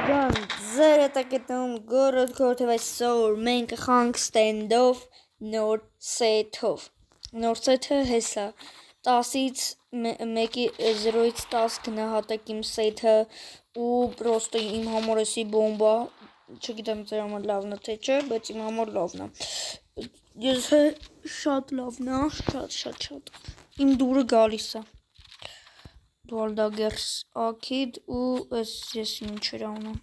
Ջան, ձեր հետ եկնում գորոդ քորթև այսօր մենք խանք ստենդով նոր սեթով։ Նոր սեթը հեսա 10-ից 0-ից 10 գնահատեք իմ սեթը ու պրոստը իմ համար էսի բոմբա, չգիտեմ ձեր համար լավն է թե չէ, բայց իմ համար լավն է։ Ես շատ լավն է, շատ։ Իմ դուրը գալիս է։ Դուալդագերս ակիդ ու ես ինչ էր անում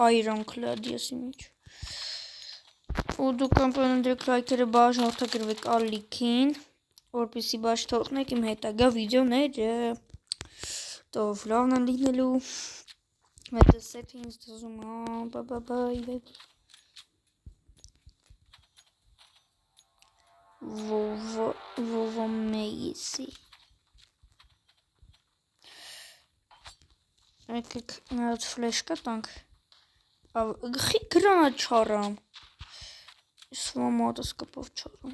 Iron Clad ես ինչ ու դուք կամպաննդրեք լայքերը բաժնորդագրվեք ալիքին որպեսի բաժ թողնեք իմ հետագա վիդեոները տով լավն են լինելու մեծ սեթը ինձ թվում բայ Վովո մեյսի Եկեք նայած ֆլեշկա տանք գխի գրանա չարամ սվամատս կպով չարամ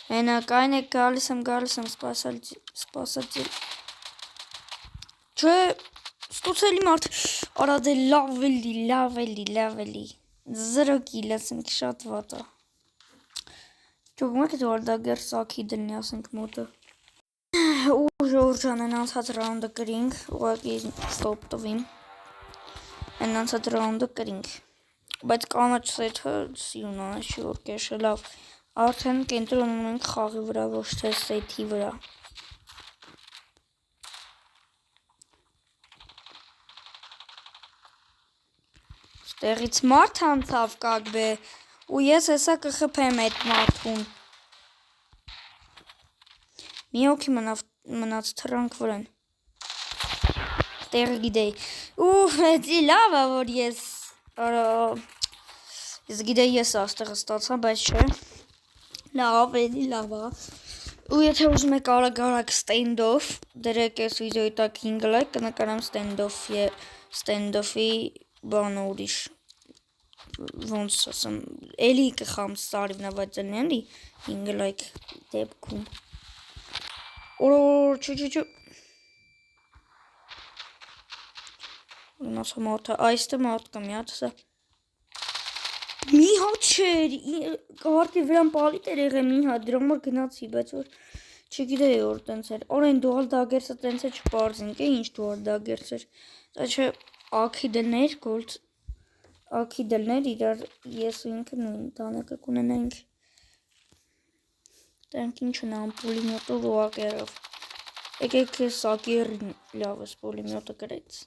հենակ այն է գալիս եմ սպասացիլ չէ ստուցելի մարդ արա դե լավ էլի 0 կիլ ասենք շատ վատ է ճոգում եք դուալդագեր սակի դլնի ասենք մոտը ու ժողրջան անցած ռաունդը կրինք ուղղակի ստոպ տվին անցած ռաունդը կրինք բայց կանաչ սեթը սիրուն է շուր կեշը լավ արդեն կենտրոնում ենք խաղի վրա ոչ թե սեթի վրա ստեղից մարդ անցավ կակբե ու ես հեսա կխփեմ այդ մարդուն մի հոգի մնաց թրանք վրան տեղը գիտեի ու էդի լավ է որ ես գիտեի ես աստեղը ստացա բայց չէ լավ էլի լավ է ու եթե ուզում եք արագ ստենդով դրեք ես վիդեոյի տակ 5 լայք կնկարեմ ստենդովի բանը ուրիշ ոնց ասեմ էլի կխամ սարիվնավաց էլի 5 լայք դեպքում Չու Մասը մարդը այստը մարդ կա մի հատ սա մի հատ չէր կարտի վրան պալիտ էր եղել մի հատ դրա համար գնացի բայց որ չգիտեի որ տենց էր օրեն դուալ դագերսը տենց է չպարզինք է ինչ դուալ դագերս էր դա չէ ակի դլներ իրար ես ու ինքը նույն տանակը կունենայինք տենք ինչ ունեմ պուլիմյոտով ու ակերով եկեք սակերին լավ ես պուլիմյոտը կրեց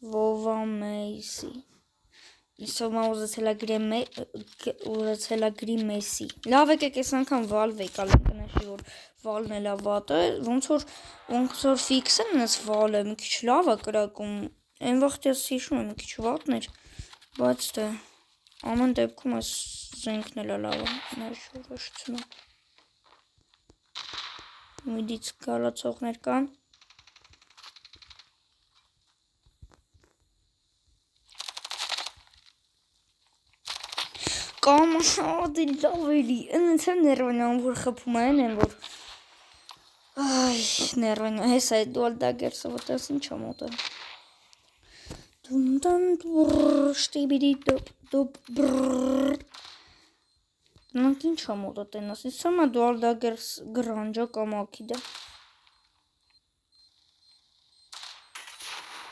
Վովա մեյսի իսոմա ուզեցել ագրի մեսի լավ եկեք ես անգամ վալվ եկալ կնաշի որ վալն էլա վատը ոնց որ ֆիքսեն ես վալը մի քիչ լավ է կրակում այն վաղտ ես հիշում եմ մի քիչ վատն էր բայց դե ամեն դեպքում այս զենքն էլա լավ է նաշուրոշցնա Միդից գալացողներ կան Կամ դե լավ էլի ընց եմ ներվանյամ որ խփում են որ ներվանյամ հեսա է դուալ դագերսը որտես ինչ է մոտը շտիբիդի դոբ նանք ինչ է մոտը տենաս ես սամա դուալ դագերս գրանջա կամ ակիդա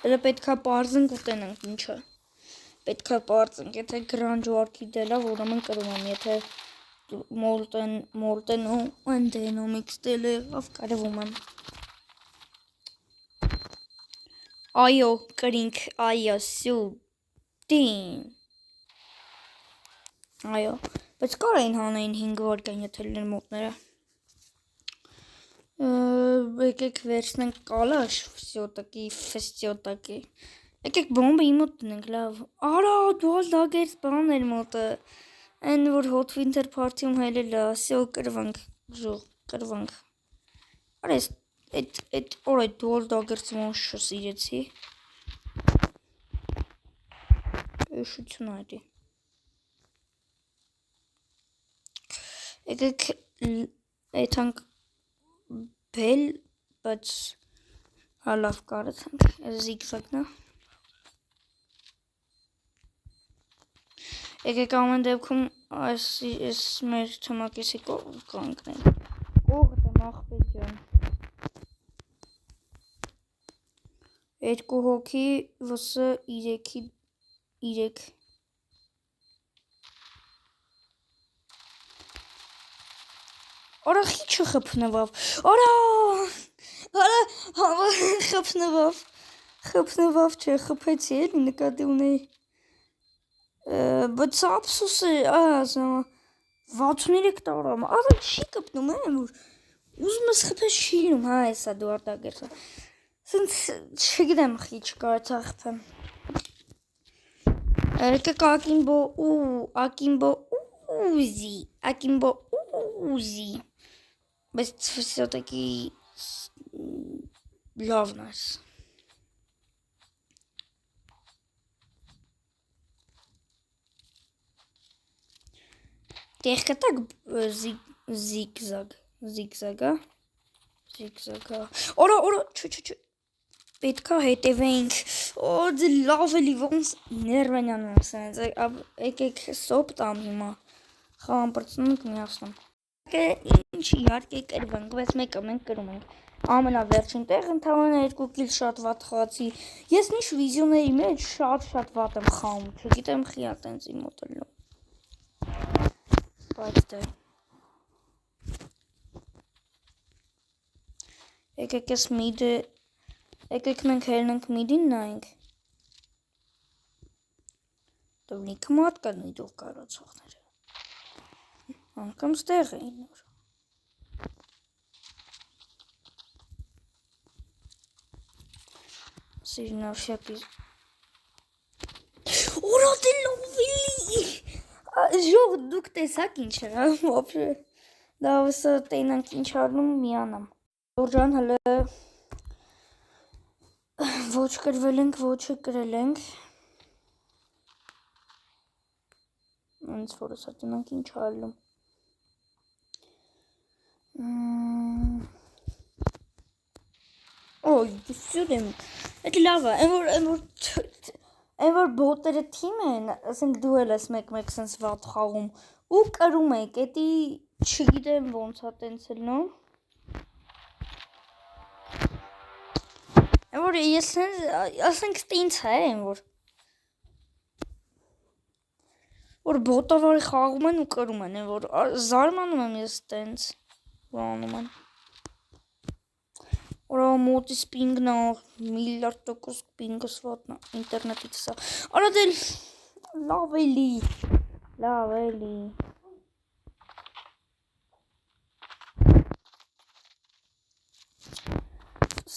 Դե պետքա պարզնք ու տենանք ինչը պետքա պարզնք եթե գրանջ ու ակիդելա ուրեմն կրում եմ եթե մոլտեն ու ընդենոմիքս դել եղավ կարևում եմ Այո կրինք այո սուտին Այո բայց կար էին հանային 5 վարկան եթե լիներ մոտները եկեք վերցնենք կալաշ ֆսյոտակի եկեք բոմբը իմ մոտ տնենք լավ արա դուալ դագերս բան էր մոտը այն որ հոտ վինթեր պարթիում հայլել է սյո կրվանք կրվանք արա այդ օր այդ դուալ դագերս ոնց չսիրեցի Էշություն այդի եկեք այդանք բել բայց Հա լավ կարեցանք, զիգզագն է։ Եկեք ամեն դեպքում այս մեր թմակեսի կողմ կանգնենք։ Կողդ եմ աղբետ ջան։ Երկու հոգի վսը 3 Արա խիչը խփնվավ։ Արա խփնվավ չէ, խփեցի էլի նկատի ունեի։ Բայց ափսոսը, ասա 63 տարամ, արա չի կպնում եմ, որ ուզում ես խփես չի լինում, հա էսա դու արտագերսա։ Սենց չգիտեմ խիչ կարծա խփեմ։ Եկեք Ակիմբո ուզի, բայց все-таки լավն ես։ Տեղ կտակ զիգզագա։ Օրա, չէ, պետքա հետևենք, դե լավ էլի ոնց ներվենյան եմ սենց, եկեք սոպ տամ հիմա, խաղան պրծնունք միասնում։ Ինչ իհարկե կրվենք, բայց մեկը մենք կրում ենք, ամենավերջին տեղ ընդհանրեն 2 կիլ շատ վատ խացի, ես նիշ վիզիոների մեջ շատ վատ եմ խաղում, չգիտեմ խիա տենց իմ մոտելնում, բայց դե, եկեք ես միդը, եկեք մենք հելնենք միդին նայենք, դով լիքը մատ կան միդով կարացողները, անկամ ստեղ էին որ, սիրնավշապի, Օրա դե լովելի, ժող դուք տեսակ ինչ էր, ոբշե, դա վսը տենանք ինչ արնում միանամ, Ջան հլը ոչ կրվել ենք, ոչը կրել ենք, ինձ որ ասա տենանք ինչ արնում, Օй, սյուր եմ, էդ լավ է, են որ բոտերը թիմ են, ասենք դու էլ ես մեկ սենց վատ խաղում, ու կրում եք, էդի չգիտեմ ոնց է տենց էլ նո, են որ ես ասենք տինց է, են որ բոտավարի խաղում են ու կրում են, են որ զարմանում եմ ես տենց, որ անում են, Օրա մոտիս պինգն է, միլիարդ տոկոս պինգս վատնա, ինտերնետից սա, արա դել, լավ էլի,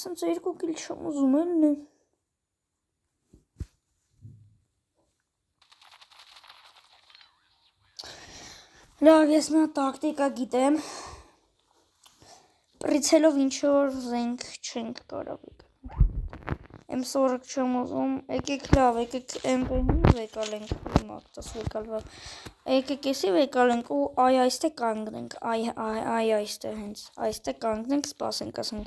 Սենց 2 կիլ չեմ ուզում էլն է, լավ ես նա տակտիկա գիտեմ, պրիցելով ինչ-որ զենք չենք կարավ M40 չեմ ուզում, եկեք լավ, եկեք MP5 վեկալենք, մակտաս վեկալվա, եկեք եսի վեկալենք ու այստե կանգնենք, այստե հենց, այստե կանգնենք, սպասենք, ասենք,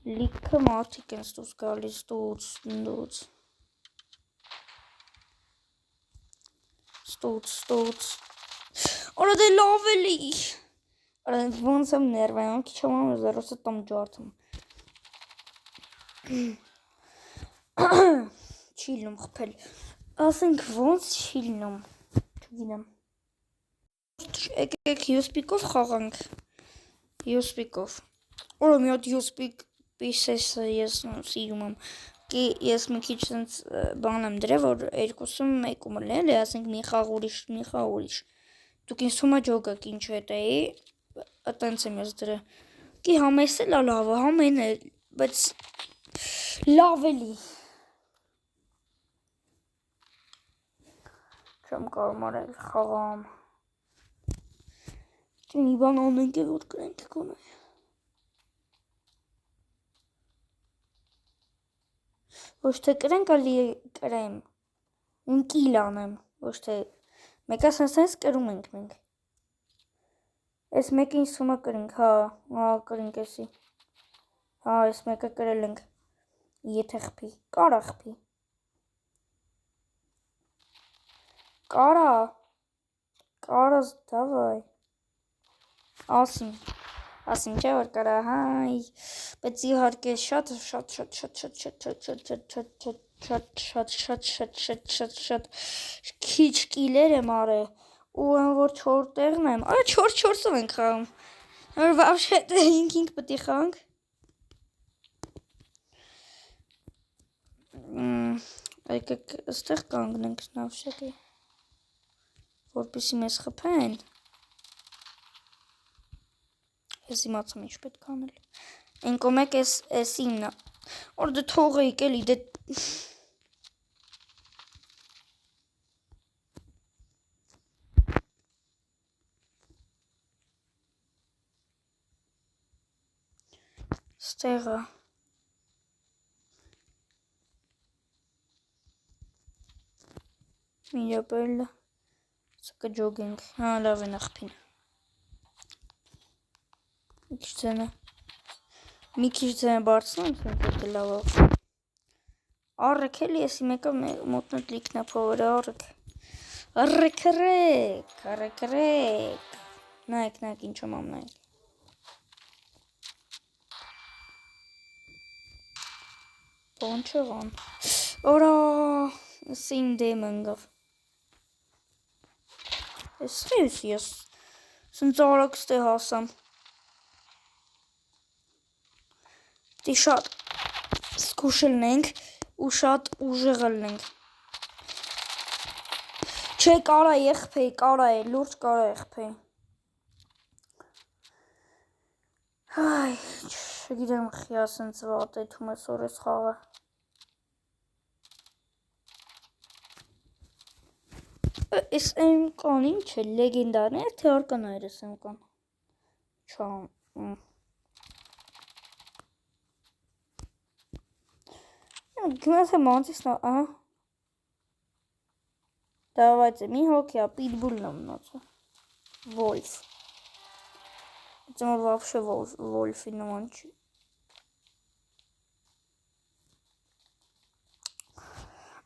լիքը մարդիկ են ստուց գալիս, ստուց, Օրա դե լավ էլի, ոնց եմ ներվայում, քիչ եմ զերոսը տամ ջարդում, չի լնում խպել, ասենք ոնց չի լնում, չգինեմ, եկեք յուսպիկով խաղանք, Օրա մի հատ յուսպիկ պիսեսը ես սիրում եմ, ես մի քիչ սենց բան եմ դրե, որ երկուսում մեկում էլ է, ասենք մի խաղ ուրիշ, դուք ինձ թումա ջոգակ ինչ հետեի, տենց եմ ես դրե, կի համես էլ լավը, համեն է, բայց լավ էլի, չեմ կարում արել խաղամ, մի բան անենք է, որ կրենք կոնը, ոչ թե կրենք, ալի կրեմ, ունկիլ անեմ, ոչ թե, մեկա սենց կրում ենք մենք, ես մեկը ինձ թումա կրենք, հա, կրենք եսի, հա, ես մեկը կրել ենք, Եթե խփի, կարա խփի։ Կարաս, դավայ։ Ասին չէ որ կարա, հայ, բայց իհարկե շատ քիչ կիլեր եմ արել ու որ 4 տեղն եմ, արա 4-4-ով ենք խաղում, որ вообще 5-5 պետք է խաղանք, եկեք այստեղ կանգնենք նավշակի, որպեսզի մեզ խփեն, ես իմացում ինչ պետք անել, այն կոմեկ էս իմն է, որ դե թողեիք էլի, դե ստեղը Միրապելը սա կջոգենք, հա լավ է նախպին մի քիչ ձենը բարձնում սենց լավով առեք էլի եսի մեկը մոտնոտ լիքնա փովերը առեք նայեք ինչ եմ ամնայեք բոն չղան որա եսի իմ դեմ ընգավ ես սենց արակ ստե հասամ դի շատ սկուշելնենք ու շատ ուժեղ ելնենք չէ կարա եխպեի լուրջ կարա եխպեի հայ չգիտեմ խիա սենց վատ էթում ես որ ես խաղը Ես եմ կան ինչ է, լեգենդարն է, թե արկանայր ես եմ կան չամ գնաս եմ անցիսն ահա Давайте, մի հոգյա, պիտբուլն եմ մնացը Վոլֆ Ձմոր вообще Վոլֆի նման չի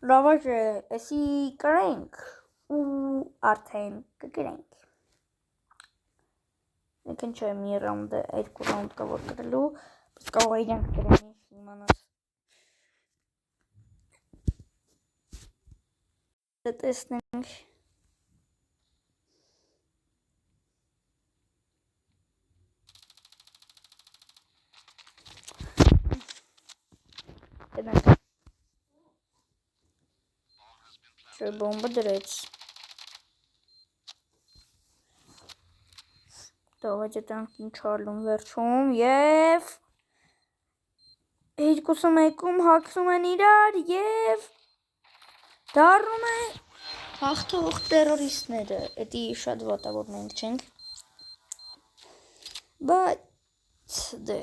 Լավաժ է, եսի կրենք ու արդեն կգրենք Եկն չէ մի ռաունդը, 2 ռաունդ կա որ կրելու Բայց կարող է իրանք կրեն ինչ իմանաս Տեսնենք Գնանք Չէ բոմբը դրեց Давайте տանք ինչ արլում վերջում և Երկուսը մեկում հակնում են իրար և դարնում է հաղթող տերորիստները Էդի շատ վատա որ մենք չենք Բայց դե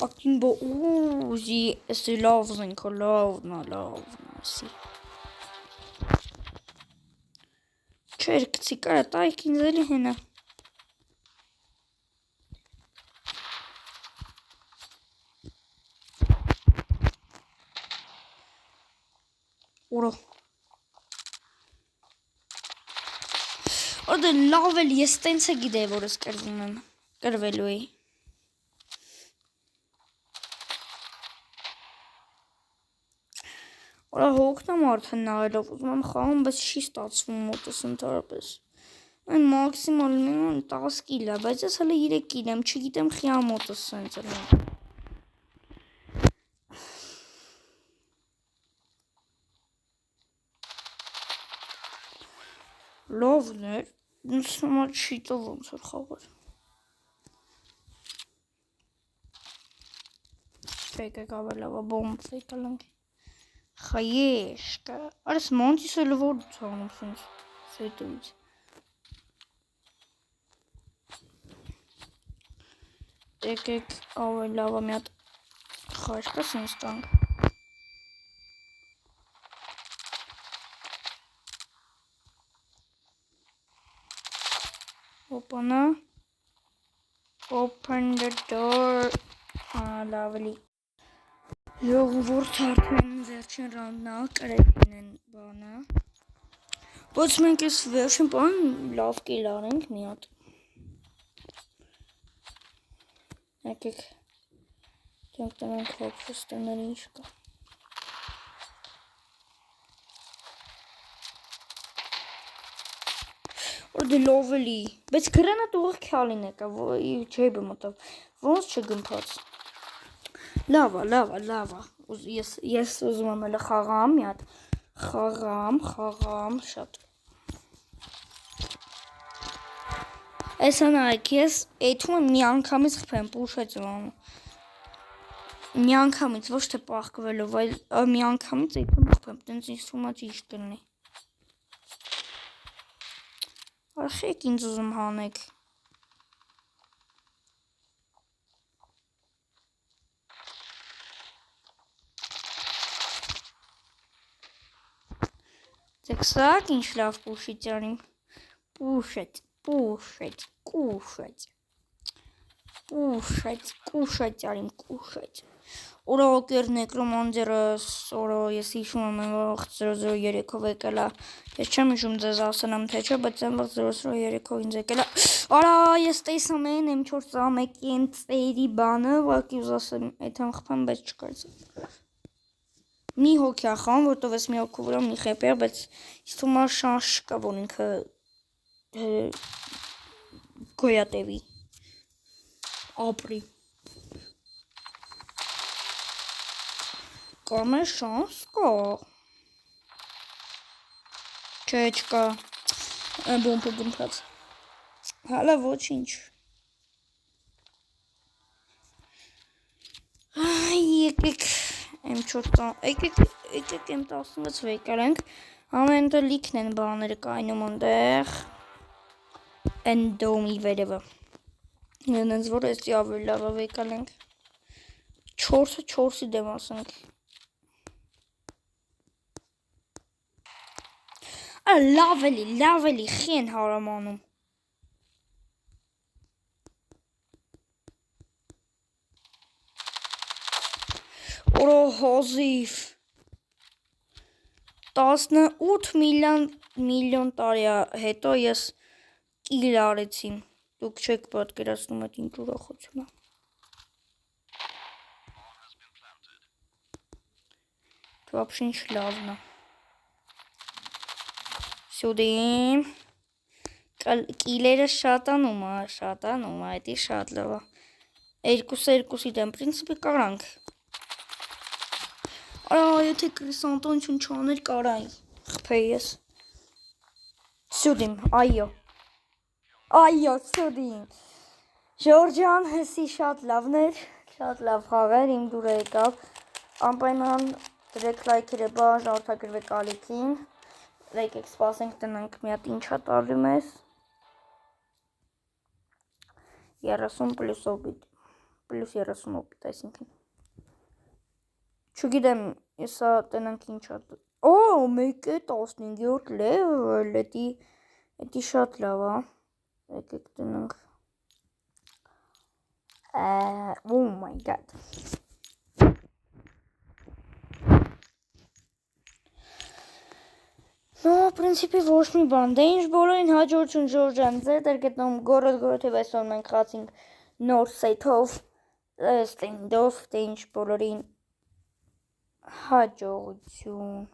Ակին բո ուզի Էսի լավն ենքո լավն էսի Չեր կցի կարա տայք ինձ էլի հենա Ուրա Որդը լավ էլ ես տենց է գիտե որ ես կրվում եմ Կրվելու էի Ուրա հոգնամ արդեն նայելով ուզում եմ խաղում բայց չի ստացվում մոտս ընդհանրապես Այն մաքսիմալ մինիմում 10 կիլ է բայց ես հələ 3 կիլ եմ չգիտեմ խիա մոտս սենց էլ Լավն էր ինձ համար չի տա ոնց որ խաղալ Եկեք ավելավա բոմբ վեկալանք Խայեշկը Արես մանտիս էլ որ ծանում սենց Սետույց Եկեք ավելավա մի հատ խաշկա սենց տանք Օպանա Open the door Լավելի Ժողովուրդ արդեն վերջին ռաունդն է, կրետին են բանը։ Բայց մենք այս վերջին բան լավ կիլ արենք մի հատ։ Եկեք դենք տնենք հոպրստներ ինչ կա։ Որ դե լավ էլի, բայց գրանատ ուղղ քյալին եկա, ջեբը մտավ, ոնց չգմփած։ Լավա, ես ուզում եմ էլը խաղամ մի հատ, խաղամ, շատ։ Էսա նայեք, ես էթում եմ մի անգամից խփեմ, պուշեց անում։ Մի անգամից, ոչ թե պահկվելով, այլ մի անգամից էթում խփեմ, տենց ինձ թվում է ճիշտ կլինի։ Արխեք ինձ ուզում հանեք։ Ձեքսակ ինչ լավ պուշից արիմ, կուշեց արիմ, Օրա ոգեր նեկրոմանջերս, օրա ես իշում եմ վաղ 003-ով եկելա, ես չեմ իշում ձեզ ասենամ թե չէ, բայց եմ վաղ 003-ով ինձ եկելա, արա ես տեսամ են M4A1-ին ծերի բանը, վակի ուզ ասեմ էթան խպան, բայց չկարծ մի հոգի ախան, որտով ես մի հոգու վրա մի խեպեր, բայց ես թումա շանս չկա, որ ինքը գոյատևի, ապրի, կամ է շանս կա, չէ չկա, բոմպը գմպած, հալա ոչ ինչ, եկեք, եկեք M16 վեկար ենք, ամեն տը լիքն են բաները կայնում ընդեղ, ընդոմի վերևը, նենց որ էստի ավելի լավը վեկալ ենք, 4-4-ի դեմ ասենք, լավ էլի, խի են հարամանում, Օրո հազիվ 18 միլիոն տարի հետո ես կիլ արեցին, դուք չեք պատկերացնում այդ ինչ ուրախությունը, вообще ինչ լավն է, սյուդիմ, կիլերը շատանում է, էդի շատ լավ է, 2-2-ի դեմ պրինցիպի կարանք, Արա, եթե կրիսանտոնչուն չաներ կարային, խպեի ես, սյուդիմ, այո, սյուդիմ, ժորջան, հեսի շատ լավներ, շատ լավ խաղեր, իմ դուրը եկավ, անպայման դրեք լայքերը բան, ժարդագրվեք ալիքին, եկեք սպասենք տնանք մի հատ ինչա տարվում ես, 30 պլյուս օպիտ, պլյուս 30 օպիտ, այսինքն, չգիտեմ, եսա տնանք ինչա, մեկը 15-յորդ լևլ, էդի շատ լավ, եկեք տնանք, oh my god, No, պրինցիպի ոչ մի բան, դե ինչ բոլորին հաջորդություն Ժորջան, ձեր դեր գետնում գորոդ այսօր մենք խացինք նոր սեյթով, ստենդով, դե ինչ բոլորին հաջողություն։